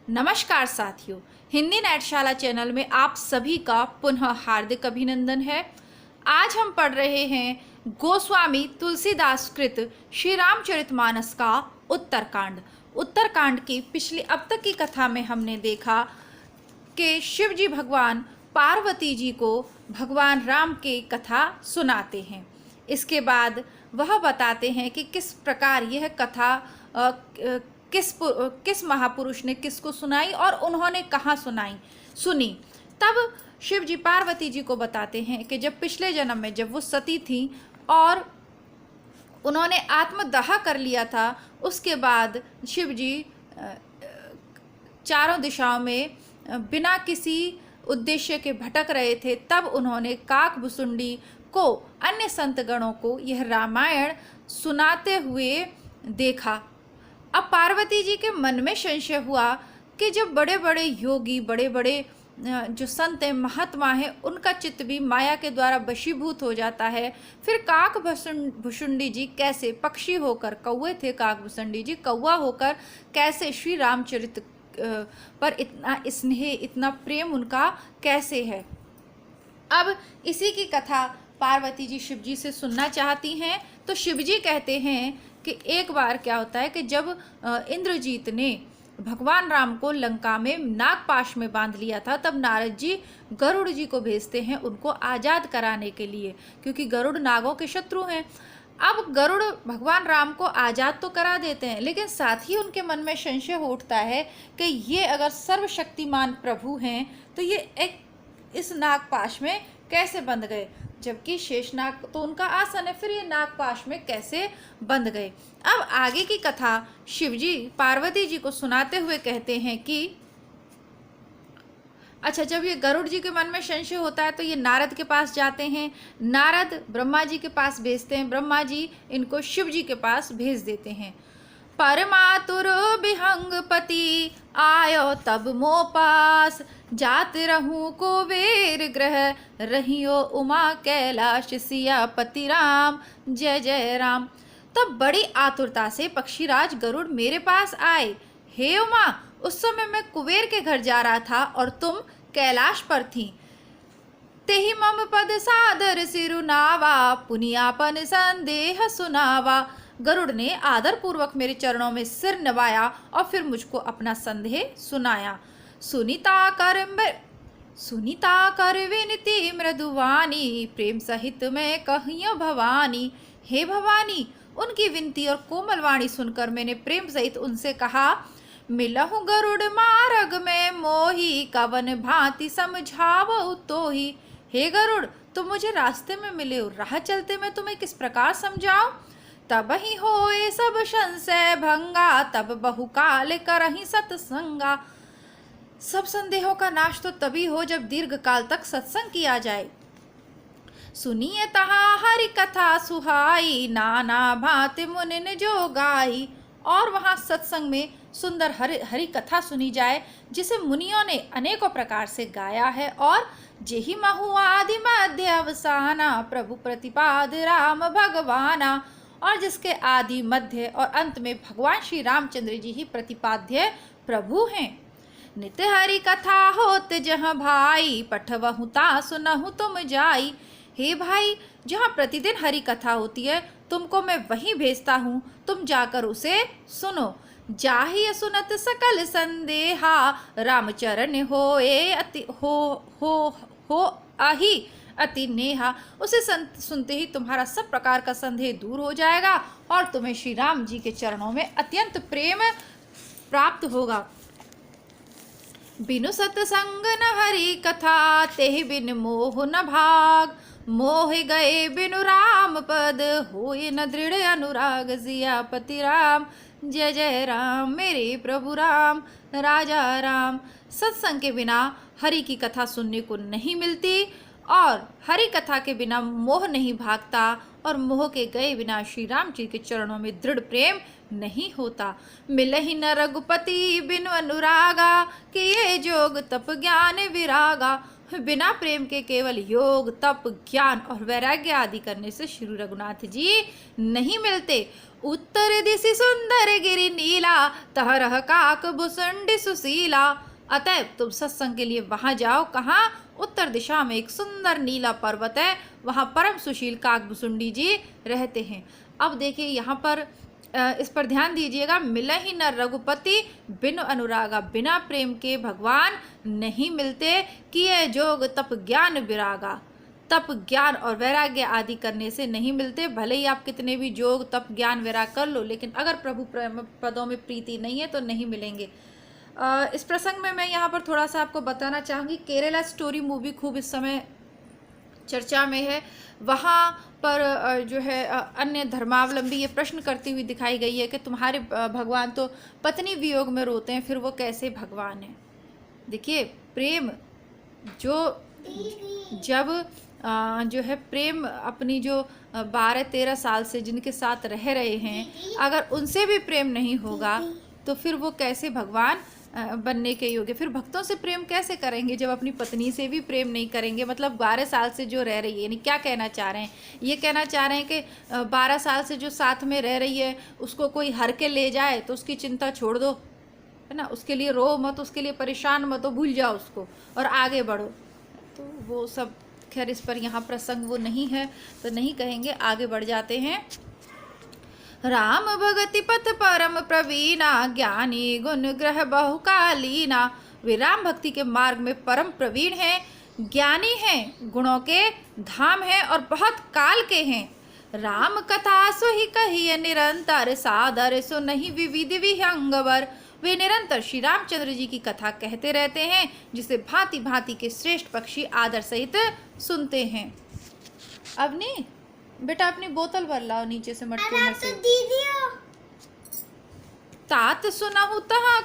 नमस्कार साथियों, हिंदी नेटशाला चैनल में आप सभी का पुनः हार्दिक अभिनंदन है। आज हम पढ़ रहे हैं गोस्वामी तुलसीदास कृत श्री रामचरितमानस का उत्तरकांड। उत्तरकांड की पिछली अब तक की कथा में हमने देखा कि शिव जी भगवान पार्वती जी को भगवान राम की कथा सुनाते हैं। इसके बाद वह बताते हैं कि किस प्रकार यह कथा किस महापुरुष ने किसको सुनाई और उन्होंने कहाँ सुनी। तब शिव जी पार्वती जी को बताते हैं कि जब पिछले जन्म में जब वो सती थी और उन्होंने आत्मदाह कर लिया था, उसके बाद शिव जी चारों दिशाओं में बिना किसी उद्देश्य के भटक रहे थे। तब उन्होंने काकभुसुंडी को अन्य संत गणों को यह रामायण सुनाते हुए देखा। अब पार्वती जी के मन में संशय हुआ कि जब बड़े बड़े योगी, बड़े बड़े जो संत हैं, महात्मा हैं, उनका चित्त भी माया के द्वारा वशीभूत हो जाता है, फिर काकभुसुंडी जी कैसे पक्षी होकर, कौवे थे काकभुसुंडी जी, कौवा होकर कैसे श्री रामचरित पर इतना स्नेह, इतना प्रेम उनका कैसे है। अब इसी की कथा पार्वती जी शिव जी से सुनना चाहती हैं। तो शिव जी कहते हैं कि एक बार क्या होता है कि जब इंद्रजीत ने भगवान राम को लंका में नागपाश में बांध लिया था, तब नारद जी गरुड़ जी को भेजते हैं उनको आज़ाद कराने के लिए, क्योंकि गरुड़ नागों के शत्रु हैं। अब गरुड़ भगवान राम को आज़ाद तो करा देते हैं, लेकिन साथ ही उनके मन में संशय हो उठता है कि ये अगर सर्वशक्तिमान प्रभु हैं तो ये एक इस नागपाश में कैसे बंध गए, जबकि शेषनाग तो उनका आसन है, फिर ये नागपाश में कैसे बंध गए। अब आगे की कथा शिवजी पार्वती जी को सुनाते हुए कहते हैं कि अच्छा, जब ये गरुड़ जी के मन में संशय होता है तो ये नारद के पास जाते हैं। नारद ब्रह्मा जी के पास भेजते हैं, ब्रह्मा जी इनको शिव जी के पास भेज देते हैं। परमातुर विहंगपति आयो तब मो पास, जात रहूं कुबेर ग्रह रहियो उमा कैलाश सियापति राम, जय जय राम। तब बड़ी आतुरता से पक्षीराज गरुड़ मेरे पास आए। हे उमा, उस समय मैं कुबेर के घर जा रहा था और तुम कैलाश पर थी। तेहि मम पद सादर सिरुनावा, पुनियापन संदेह सुनावा। गरुड़ ने आदर पूर्वक मेरे चरणों में सिर नवाया और फिर मुझको अपना संदेह सुनाया। सुनीता कर विनती मृदुवानी, प्रेम सहित मैं कहियो भवानी। हे भवानी, उनकी विनती और कोमल वाणी सुनकर मैंने प्रेम सहित उनसे कहा, मिलहु गरुड़ मार्ग में मोही, कवन भांति समझावो तोही। हे गरुड़, तुम मुझे रास्ते में मिले हो, राह चलते मैं तुम्हें किस प्रकार समझाऊं। तब ही होए सब संशय भंगा, तब बहुकाल करहि सत्संगा। सब संदेहों का नाश तो तभी हो जब दीर्घ काल तक सत्संग किया जाए। सुनिए तहा हरि कथा सुहाई, नाना भांति मुनिन जो गाई। और वहाँ सत्संग में सुंदर हरि कथा सुनी जाए, जिसे मुनियों ने अनेकों प्रकार से गाया है। और जेहि महु आदि मध्य अवसाना, प्रभु प्रतिपाद राम भगवाना। और जिसके आदि, मध्य और अंत में भगवान श्री रामचंद्र जी ही प्रतिपाद्य प्रभु हैं। नित्य हरि कथा होत जहाँ भाई, पठवहु ता सुनहु तुम जाई। हे भाई, जहाँ प्रतिदिन हरि कथा होती है, तुमको मैं वहीं भेजता हूँ, तुम जाकर उसे सुनो। जाहि सुनत सकल संदेहा, रामचरण होए अति हो अहि अति नेहा। उसे सुनते ही तुम्हारा सब प्रकार का संदेह दूर हो जाएगा और तुम्हें श्री राम जी के चरणों में अत्यंत प्रेम प्राप्त होगा। बिनु सत्संग न हरि कथा, तेहि बिन मोह न भाग। मोह गए बिनु राम पद, होए न दृढ़ अनुराग। सियापति राम, जय जय राम, मेरे प्रभु राम, राजा राम। सत्संग के बिना हरि की कथा सुनने को नहीं मिलती और हरि कथा के बिना मोह नहीं भागता और मोह के गए बिना श्री राम जी के चरणों में दृढ़ प्रेम नहीं होता। मिलहि न रघुपति बिनु अनुरागा, किए जोग तप ज्ञान विरागा। बिना प्रेम के केवल योग, तप, ज्ञान और वैराग्य आदि करने से श्री रघुनाथ जी नहीं मिलते। उत्तर दिशि सुंदर गिरि नीला, तहरह काक भुसुंडी सुशीला। अतएव तुम सत्संग के लिए वहां जाओ। कहाँ? उत्तर दिशा में एक सुंदर नीला पर्वत है, वहां परम सुशील काकभुसुंडी जी रहते हैं। अब देखिए यहाँ पर इस पर ध्यान दीजिएगा। मिलहि न रघुपति बिनु अनुरागा, बिना प्रेम के भगवान नहीं मिलते। किए जोग तप ज्ञान विरागा, तप ज्ञान और वैराग्य आदि करने से नहीं मिलते। भले ही आप कितने भी जोग तप ज्ञान वैराग कर लो, लेकिन अगर प्रभु पदों में प्रीति नहीं है तो नहीं मिलेंगे। इस प्रसंग में मैं यहाँ पर थोड़ा सा आपको बताना चाहूँगी। केरला स्टोरी मूवी खूब इस समय चर्चा में है। वहाँ पर जो है अन्य धर्मावलंबी ये प्रश्न करती हुई दिखाई गई है कि तुम्हारे भगवान तो पत्नी वियोग में रोते हैं, फिर वो कैसे भगवान हैं। देखिए प्रेम जब जो है प्रेम अपनी जो 12-13 साल से जिनके साथ रह रहे हैं, अगर उनसे भी प्रेम नहीं होगा तो फिर वो कैसे भगवान बनने के योग्य। फिर भक्तों से प्रेम कैसे करेंगे जब अपनी पत्नी से भी प्रेम नहीं करेंगे। मतलब 12 साल से जो रह रही है, यानी क्या कहना चाह रहे हैं? ये कहना चाह रहे हैं कि 12 साल से जो साथ में रह रही है उसको कोई हर के ले जाए तो उसकी चिंता छोड़ दो, है ना। उसके लिए रो मत, उसके लिए परेशान मत हो, भूल जाओ उसको और आगे बढ़ो। तो वो सब खैर इस पर यहाँ प्रसंग वो नहीं है तो नहीं कहेंगे, आगे बढ़ जाते हैं। राम भगति पथ परम प्रवीणा, ज्ञानी गुण ग्रह बहुकालीना। वे राम भक्ति के मार्ग में परम प्रवीण हैं, ज्ञानी हैं, गुणों के धाम हैं और बहुत काल के हैं। राम कथा सो ही कहिए निरंतर, सादर सो नहीं विविध विहंगवर। वे निरंतर श्री रामचंद्र जी की कथा कहते रहते हैं, जिसे भांति भांति के श्रेष्ठ पक्षी आदर सहित सुनते हैं। अब नहीं बेटा, अपनी बोतल भर लाओ नीचे से मटके में से। तात सुनहु तहाँ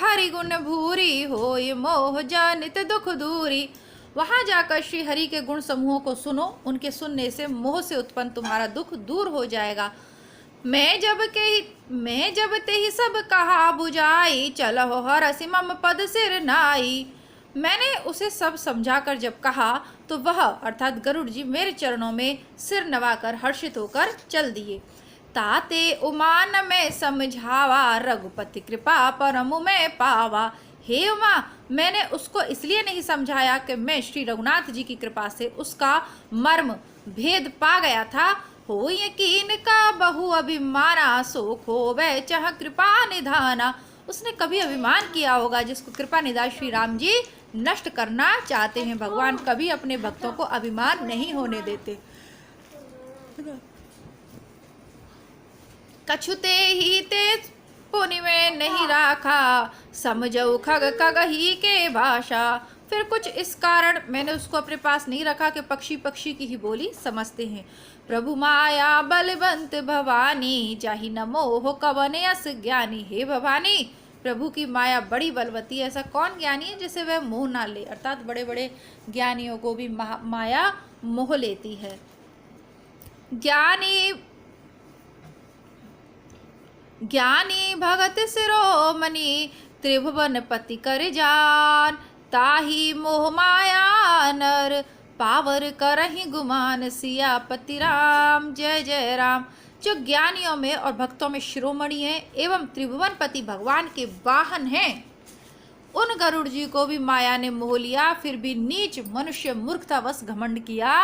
हरि गुण भूरी, होय मोह जनित दुख दूरी। वहां जाकर श्री हरि के गुण समूहों को सुनो, उनके सुनने से मोह से उत्पन्न तुम्हारा दुख दूर हो जाएगा। मैं जब ते ही सब कहा बुझाई, चलो हरसि मम पद सिर नाई। मैंने उसे सब समझाकर जब कहा तो वह अर्थात गरुड़ जी मेरे चरणों में सिर नवाकर हर्षित होकर चल दिए। ताते उमान में समझावा, रघुपति कृपा परमु में पावा। हे उमा, मैंने उसको इसलिए नहीं समझाया कि मैं श्री रघुनाथ जी की कृपा से उसका मर्म भेद पा गया था। हो यकीन का बहु अभिमाना, सो खोवे चाह कृपा निधाना। उसने कभी अभिमान किया होगा जिसको कृपा निधान श्री राम जी नष्ट करना चाहते हैं। भगवान कभी अपने भक्तों को अभिमान नहीं होने देते। कछुते ही तेज पुनि में नहीं राखा, समझो खग खगही के भाषा। फिर कुछ इस कारण मैंने उसको अपने पास नहीं रखा कि पक्षी पक्षी की ही बोली समझते हैं। प्रभु माया बलवंत भवानी, जाहि न मोह कवन यस ज्ञानी। हे भवानी, प्रभु की माया बड़ी बलवती है, ऐसा कौन ज्ञानी है जिसे वह मोह ना ले। अर्थात बड़े बड़े ज्ञानियों को भी माया मोह लेती है। ज्ञानी भगत शिरोमणि, त्रिभुवन पति कर जान। ताही मोह माया नर, पावर करहि गुमान। सियापति राम जय जय राम। जो ज्ञानियों में और भक्तों में शिरोमणि हैं एवं त्रिभुवनपति भगवान के वाहन हैं, उन गरुड़ जी को भी माया ने मोह लिया। फिर भी नीच मनुष्य मूर्खतावश घमंड किया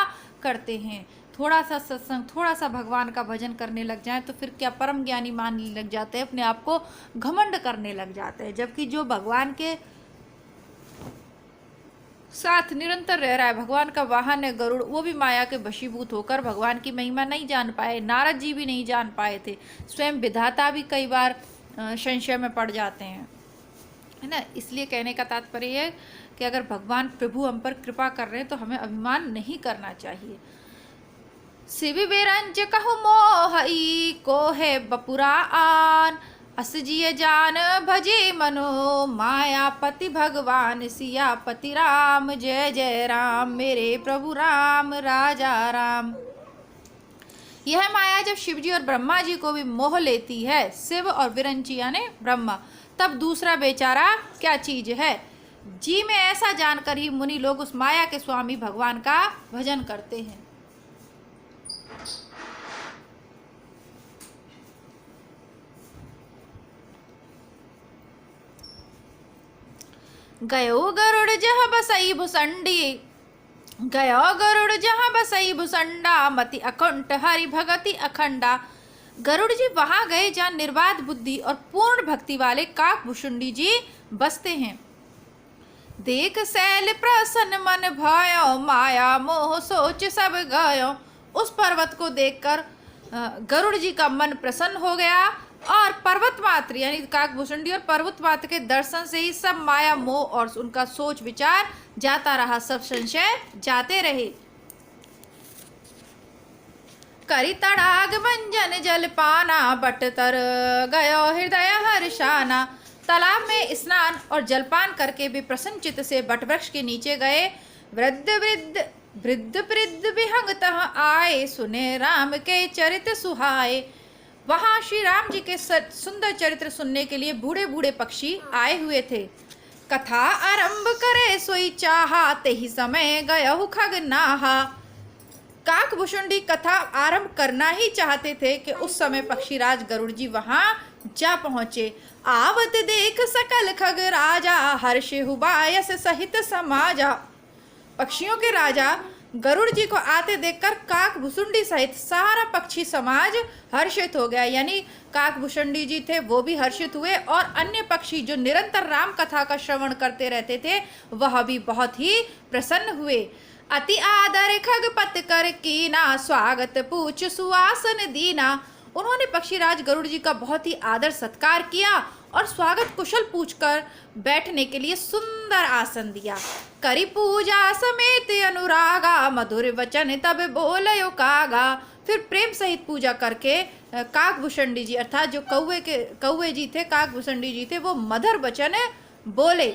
करते हैं। थोड़ा सा सत्संग, थोड़ा सा भगवान का भजन करने लग जाए तो फिर क्या परम ज्ञानी मानने लग जाते हैं, अपने आप को घमंड करने लग जाते हैं। जबकि जो भगवान के साथ निरंतर रह रहा है, भगवान का वाहन है गरुड़, वो भी माया के वशीभूत होकर भगवान की महिमा नहीं जान पाए। नारद जी भी नहीं जान पाए थे। स्वयं विधाता भी कई बार संशय में पड़ जाते हैं, है ना। इसलिए कहने का तात्पर्य है कि अगर भगवान प्रभु हम पर कृपा कर रहे हैं तो हमें अभिमान नहीं करना चाहिए। शिव बिरंज कहु मोहई, को है बपुरा आन। असजिय जान भजे मनो, मायापति भगवान। सियापति राम जय जय राम, मेरे प्रभु राम राजा राम। यह माया जब शिव जी और ब्रह्मा जी को भी मोह लेती है, शिव और विरंची यानी ब्रह्मा, तब दूसरा बेचारा क्या चीज है। जी में ऐसा जानकर ही मुनि लोग उस माया के स्वामी भगवान का भजन करते हैं। गयो गरुड़ जहाँ बसई भुसंडी, गयो गरुड़ जहाँ बसई भुसंडा, मति अकुंठ हरि भगति अखंडा। गरुड़ जी वहां गए जहाँ निर्बाध बुद्धि और पूर्ण भक्ति वाले काकभुसुंडी जी बसते हैं। देख शैल प्रसन्न मन भयो, माया मोह सोच सब गयो। उस पर्वत को देखकर गरुड़ जी का मन प्रसन्न हो गया और पर्वत मात्र यानी काकभुसुंडी और पर्वत मात्र के दर्शन से ही सब माया मोह और उनका सोच विचार जाता रहा, सब संशय जाते रहे। करी तड़ाग मंजन जल पाना, बट तर गयो हृदय हर्षाना। तालाब में स्नान और जलपान करके वे प्रसन्न चित्त से बटवृक्ष के नीचे गए। वृद्ध वृद्ध वृद्ध वृद्ध विहंग तह आए, सुने राम के चरित्र सुहाए। वहां श्री राम जी के सुंदर चरित्र सुनने के लिए बूढ़े बूढ़े पक्षी आए हुए थे। कथा आरंभ करे सोई चाहा, ते ही समय गयहु खग नाहा। काकभुसुंडी कथा आरंभ करना ही चाहते थे कि उस समय पक्षीराज गरुड़ जी वहां जा पहुंचे। आवत देख सकल खग राजा, हर्षि हुबायस सहित समाजा। पक्षियों के राजा गरुड़ जी को आते देखकर काकभुसुंडी सहित सारा पक्षी समाज हर्षित हो गया, यानी काकभुसुंडी जी थे वो भी हर्षित हुए और अन्य पक्षी जो निरंतर राम कथा का श्रवण करते रहते थे वह भी बहुत ही प्रसन्न हुए। अति आदर खगपत कर कीना, स्वागत पूछ सुआसन दीना। उन्होंने पक्षीराज गरुड़ जी का बहुत ही आदर सत्कार किया और स्वागत कुशल पूछकर बैठने के लिए सुंदर आसन दिया। करी पूजा समेत अनुरागा, मधुर वचन तब बोलयो कागा। फिर प्रेम सहित पूजा करके काकभुसुंडी जी अर्थात जो कौवे जी थे, काकभुसुंडी जी थे, वो मधुर वचन बोले।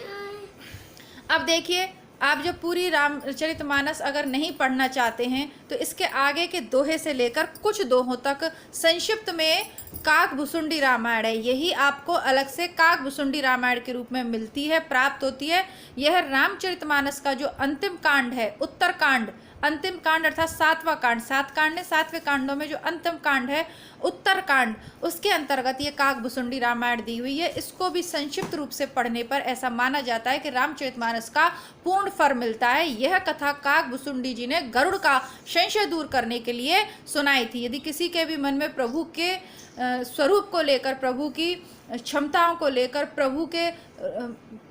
अब देखिए, आप जब पूरी रामचरितमानस अगर नहीं पढ़ना चाहते हैं तो इसके आगे के दोहे से लेकर कुछ दोहों तक संक्षिप्त में काकभुसुंडी रामायण है। यही आपको अलग से काकभुसुंडी रामायण के रूप में मिलती है, प्राप्त होती है। यह रामचरितमानस का जो अंतिम कांड है, उत्तरकांड, अंतिम कांड अर्थात 7वां कांड, 7 कांड है, 7वें कांडों में जो अंतिम कांड है उत्तरकांड, उसके अंतर्गत ये काकभुसुंडी रामायण दी हुई है। इसको भी संक्षिप्त रूप से पढ़ने पर ऐसा माना जाता है कि रामचरितमानस का पूर्ण फल मिलता है। यह कथा काकभुसुंडी जी ने गरुड़ का संशय दूर करने के लिए सुनाई थी। यदि किसी के भी मन में प्रभु के स्वरूप को लेकर, प्रभु की क्षमताओं को लेकर, प्रभु के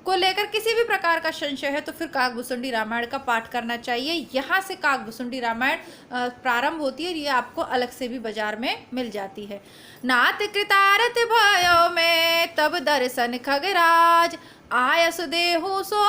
को लेकर किसी भी प्रकार का संशय है तो फिर काकभुसुंडी रामायण का पाठ करना चाहिए। यहाँ से काकभुसुंडी रामायण प्रारंभ होती है, ये आपको अलग से भी बाजार में मिल जाती है। नाथ कृतारथ भयो में, तब दर्शन खगराज, आयस देहु सो